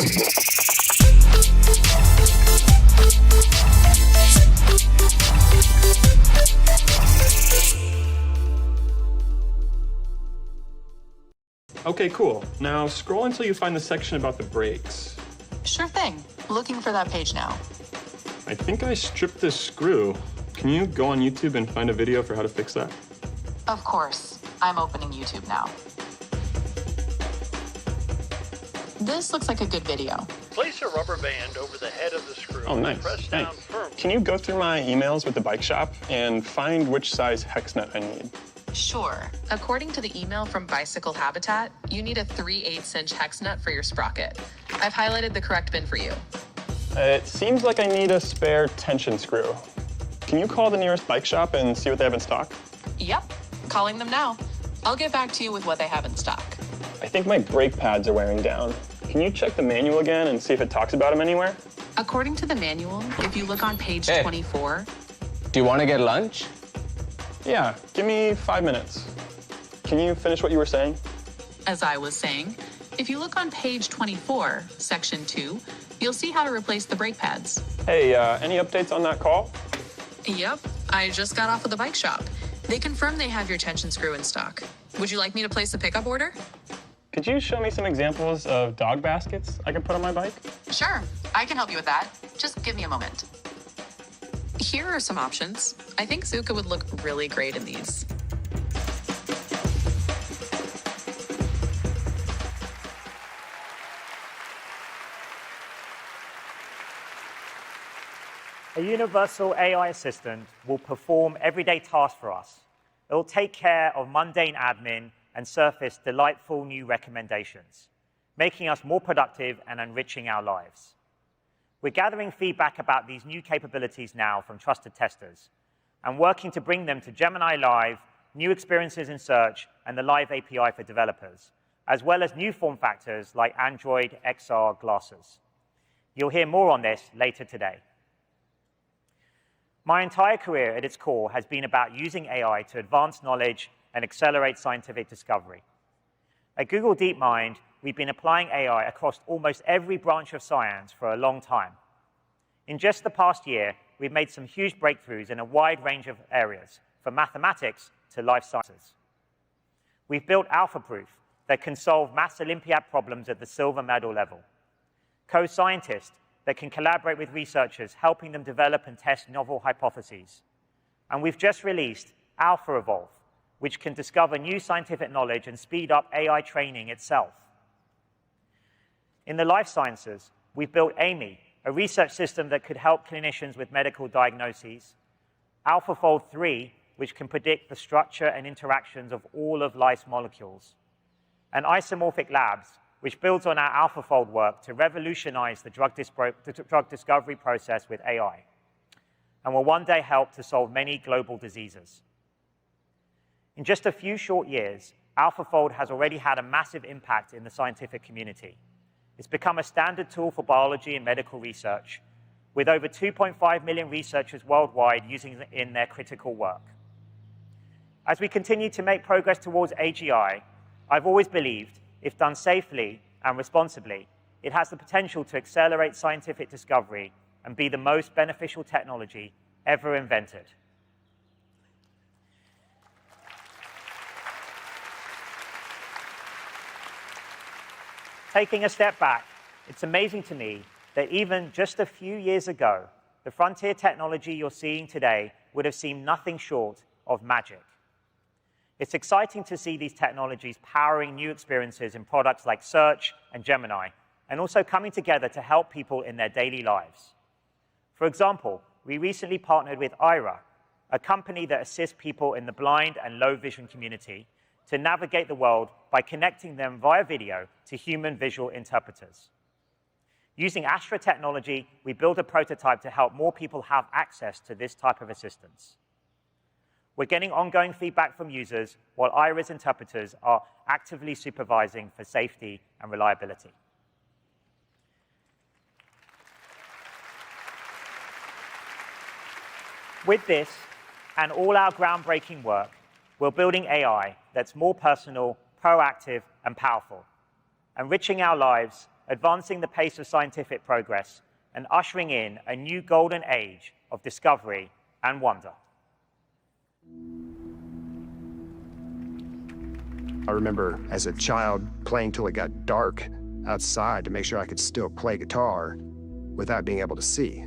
Okay, cool. Now scroll until you find the section about the brakes. Sure thing. Looking for that page now. I think I stripped this screw. Can you go on YouTube and find a video for how to fix that? Of course. I'm opening YouTube now. This looks like a good video. Place a rubber band over the head of the screw. Oh, nice. Press down firmly. Can you go through my emails with the bike shop and find which size hex nut I need? Sure. According to the email from Bicycle Habitat, you need a 3/8" hex nut for your sprocket. I've highlighted the correct bin for you. It seems like I need a spare tension screw. Can you call the nearest bike shop and see what they have in stock? Yep. Calling them now. I'll get back to you with what they have in stock. I think my brake pads are wearing down. Can you check the manual again and see if it talks about them anywhere? According to the manual, if you look on page 24... Do you want to get lunch? Yeah, give me 5 minutes. Can you finish what you were saying? As I was saying, if you look on page 24, section 2, you'll see how to replace the brake pads. Hey, any updates on that call? Yep, I just got off with the bike shop. They confirmed they have your tension screw in stock. Would you like me to place a pickup order? Could you show me some examples of dog baskets I can put on my bike? Sure, I can help you with that. Just give me a moment. Here are some options. I think Zuka would look really great in these. A universal AI assistant will perform everyday tasks for us. It will take care of mundane admin and surface delightful new recommendations, making us more productive and enriching our lives. We're gathering feedback about these new capabilities now from trusted testers and working to bring them to Gemini Live, new experiences in search, and the Live API for developers, as well as new form factors like Android XR glasses. You'll hear more on this later today. My entire career at its core has been about using AI to advance knowledge and accelerate scientific discovery. At Google DeepMind, we've been applying AI across almost every branch of science for a long time. In just the past year, we've made some huge breakthroughs in a wide range of areas, from mathematics to life sciences. We've built AlphaProof that can solve maths Olympiad problems at the silver medal level, co-scientists that can collaborate with researchers, helping them develop and test novel hypotheses. And we've just released AlphaEvolve, which can discover new scientific knowledge and speed up AI training itself. In the life sciences, we've built Amy, a research system that could help clinicians with medical diagnoses, AlphaFold 3, which can predict the structure and interactions of all of life's molecules, and Isomorphic Labs, which builds on our AlphaFold work to revolutionize the drug discovery process with AI, and will one day help to solve many global diseases. In just a few short years, AlphaFold has already had a massive impact in the scientific community. It's become a standard tool for biology and medical research, with over 2.5 million researchers worldwide using it in their critical work. As we continue to make progress towards AGI, I've always believed, if done safely and responsibly, it has the potential to accelerate scientific discovery and be the most beneficial technology ever invented. Taking a step back, it's amazing to me that even just a few years ago, the frontier technology you're seeing today would have seemed nothing short of magic. It's exciting to see these technologies powering new experiences in products like Search and Gemini, and also coming together to help people in their daily lives. For example, we recently partnered with Aira, a company that assists people in the blind and low vision community to navigate the world by connecting them via video to human visual interpreters. Using Astra technology, we built a prototype to help more people have access to this type of assistance. We're getting ongoing feedback from users, while Aira's interpreters are actively supervising for safety and reliability. With this, and all our groundbreaking work, we're building AI that's more personal, proactive, and powerful, enriching our lives, advancing the pace of scientific progress and ushering in a new golden age of discovery and wonder. I remember as a child playing till it got dark outside to make sure I could still play guitar without being able to see.